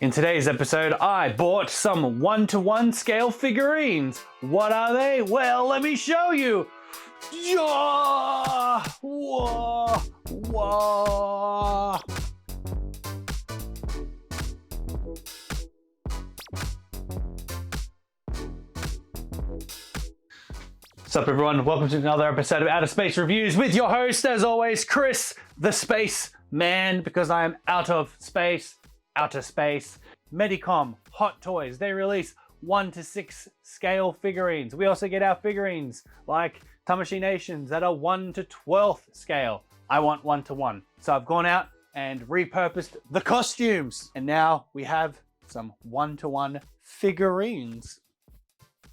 In today's episode, I bought some 1-to-1 scale figurines. What are they? Well, let me show you. Yeah! Whoa! Whoa! What's up, everyone? Welcome to another episode of Outer Space Reviews with your host, as always, Chris, the Space Man, because I am out of space, outer space. Medicom, Hot Toys, they release 1-to-6 scale figurines. We also get our figurines like Tamashii Nations that are 1-to-12 scale. I want 1-to-1. So I've gone out and repurposed the costumes. And now we have some 1-to-1 figurines.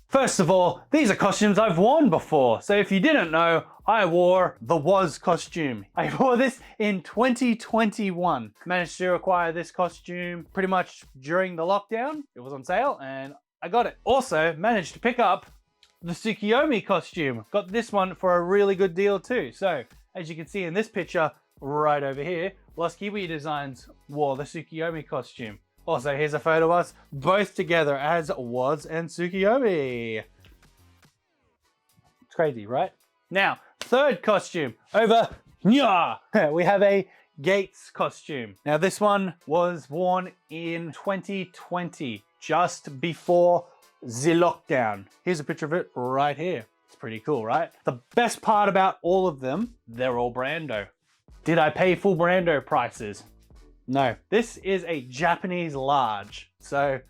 First of all, these are costumes I've worn before. So if you didn't know, I wore the Woz costume. I wore this in 2021. Managed to acquire this costume pretty much during the lockdown. It was on sale and I got it. Also managed to pick up the Tsukuyomi costume. Got this one for a really good deal too. So as you can see in this picture right over here, Lost Kiwi Designs wore the Tsukuyomi costume. Also, here's a photo of us both together as Woz and Tsukuyomi. It's crazy, right? Now, third costume over here. We have a Geiz costume. Now, this one was worn in 2020, just before the lockdown. Here's a picture of it right here. It's pretty cool, right? The best part about all of them, they're all Brando. Did I pay full Brando prices? No, this is a Japanese large. So,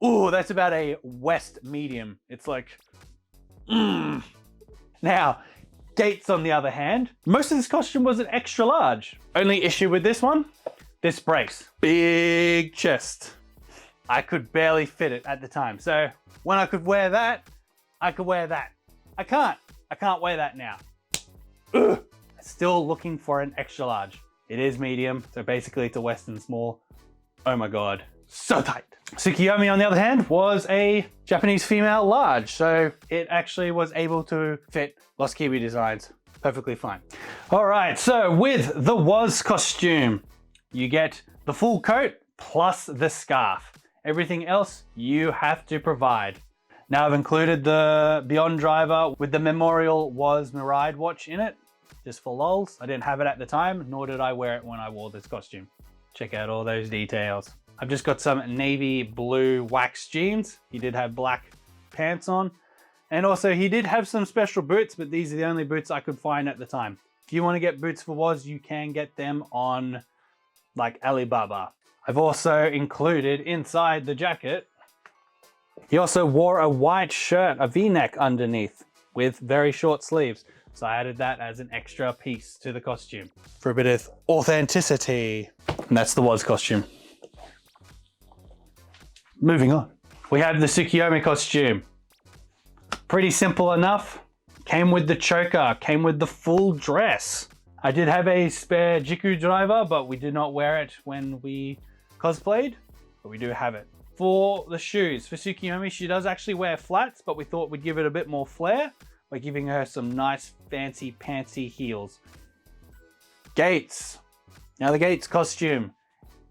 ooh, that's about a West medium. It's like, Now, Geiz on the other hand, most of this costume was an extra large. Only issue with this one, this brace. Big chest. I could barely fit it at the time. So when I could wear that, I could wear that. I can't wear that now. Ugh. Still looking for an extra large. It is medium, so basically it's a Western small. Oh my God, so tight. Tsukuyomi, on the other hand, was a Japanese female large, so it actually was able to fit Lost Kiwi Designs perfectly fine. All right, so with the Woz costume, you get the full coat plus the scarf. Everything else you have to provide. Now I've included the Beyond driver with the Memorial Woz Miride watch in it. Just for lols. I didn't have it at the time, nor did I wear it when I wore this costume. Check out all those details. I've just got some navy blue wax jeans. He did have black pants on. And also he did have some special boots, but these are the only boots I could find at the time. If you want to get boots for Woz, you can get them on like Alibaba. I've also included inside the jacket, he also wore a white shirt, a V-neck underneath with very short sleeves. So I added that as an extra piece to the costume for a bit of authenticity. And that's the Woz costume. Moving on. We have the Tsukuyomi costume. Pretty simple enough. Came with the choker, came with the full dress. I did have a spare Jiku driver, but we did not wear it when we cosplayed, but we do have it. For the shoes, for Tsukuyomi, she does actually wear flats, but we thought we'd give it a bit more flair by giving her some nice fancy pantsy heels. Geiz. Now the Geiz costume.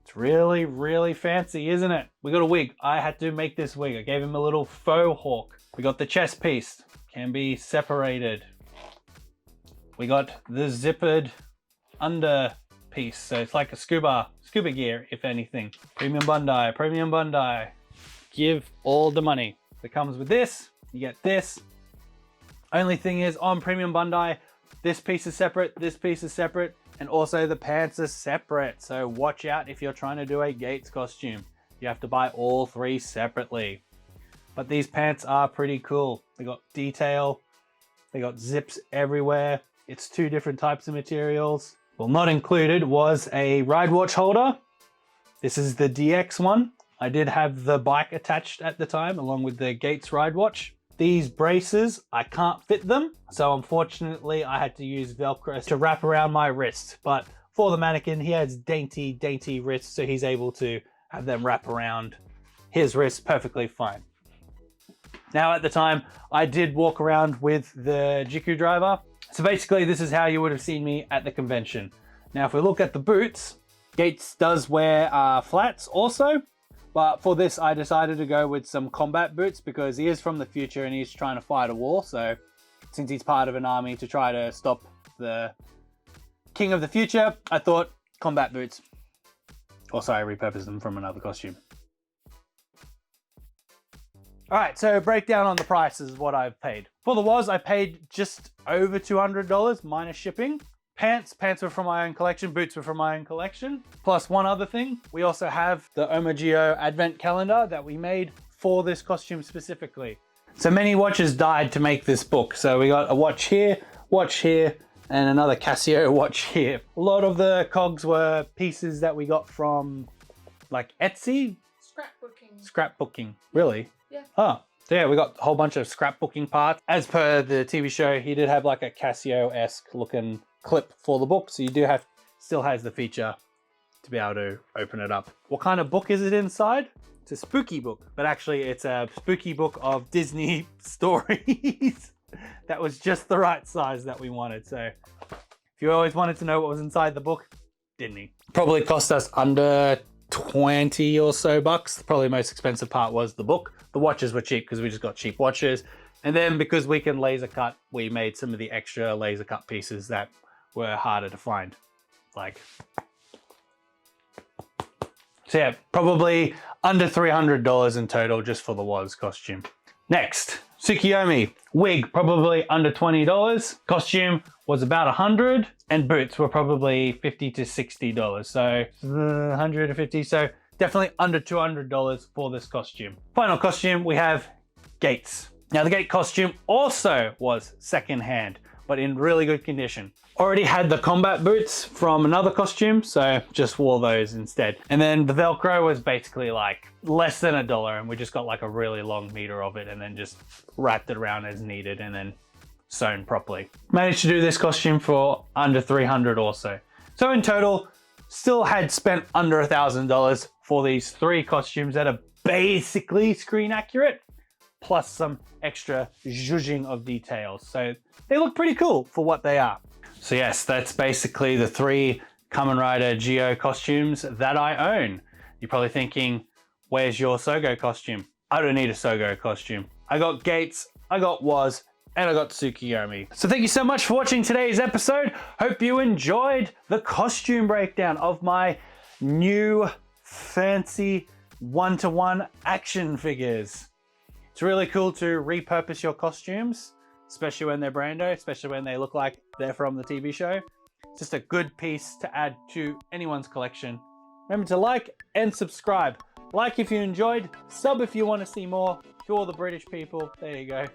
It's really, really fancy, isn't it? We got a wig. I had to make this wig. I gave him a little faux hawk. We got the chest piece. Can be separated. We got the zippered under piece. So it's like a scuba gear, if anything. Premium Bandai, Premium Bandai. Give all the money that comes with this. You get this. Only thing is, on Premium Bandai, this piece is separate, this piece is separate, and also the pants are separate. So watch out if you're trying to do a Geiz costume. You have to buy all three separately. But these pants are pretty cool. They got detail, they got zips everywhere. It's two different types of materials. Well, not included was a ride watch holder. This is the DX one. I did have the bike attached at the time, along with the Geiz ride watch. These braces, I can't fit them. So unfortunately, I had to use Velcro to wrap around my wrist. But for the mannequin, he has dainty, dainty wrists, so he's able to have them wrap around his wrist perfectly fine. Now at the time, I did walk around with the Jiku driver. So basically, this is how you would have seen me at the convention. Now, if we look at the boots, Geiz does wear flats also, But for this, I decided to go with some combat boots because he is from the future and he's trying to fight a war. So since he's part of an army to try to stop the king of the future, I thought combat boots. Also, I repurposed them from another costume. All right, so breakdown on the prices of what I've paid. For the Woz, I paid just over $200 minus shipping. Pants were from my own collection, boots were from my own collection. Plus one other thing, we also have the Zi-O advent calendar that we made for this costume specifically. So many watches died to make this book. So we got a watch here, and another Casio watch here. A lot of the cogs were pieces that we got from like Etsy. Scrapbooking, really? Yeah. Oh, so yeah, we got a whole bunch of scrapbooking parts. As per the TV show, he did have like a Casio-esque looking clip for the book. So you do have, still has the feature to be able to open it up. What kind of book is it inside? It's a spooky book, but actually it's a spooky book of Disney stories. That was just the right size that we wanted. So if you always wanted to know what was inside the book, didn't he? Probably cost us under 20 or so bucks. Probably the most expensive part was the book. The watches were cheap because we just got cheap watches. And then because we can laser cut, we made some of the extra laser cut pieces that were harder to find. Like, so yeah, probably under $300 in total just for the Woz costume. Next, Tsukuyomi. Wig, probably under $20. Costume was about $100, and boots were probably $50 to $60. So $150, so definitely under $200 for this costume. Final costume, we have Geiz. Now the Geiz costume also was secondhand, but in really good condition. Already had the combat boots from another costume, so just wore those instead. And then the Velcro was basically like less than $1, and we just got like a really long meter of it and then just wrapped it around as needed and then sewn properly. Managed to do this costume for under $300 also. So in total, still had spent under $1,000 for these 3 costumes that are basically screen accurate, plus some extra zhuzhing of details. So they look pretty cool for what they are. So yes, that's basically the 3 Kamen Rider Zi-O costumes that I own. You're probably thinking, where's your Sogo costume? I don't need a Sogo costume. I got Geiz, I got Woz, and I got Tsukuyomi. So thank you so much for watching today's episode. Hope you enjoyed the costume breakdown of my new fancy one-to-one action figures. It's really cool to repurpose your costumes, especially when they're brando, especially when they look like they're from the TV show. Just a good piece to add to anyone's collection. Remember to like and subscribe. Like if you enjoyed, sub if you want to see more. To all the British people, there you go.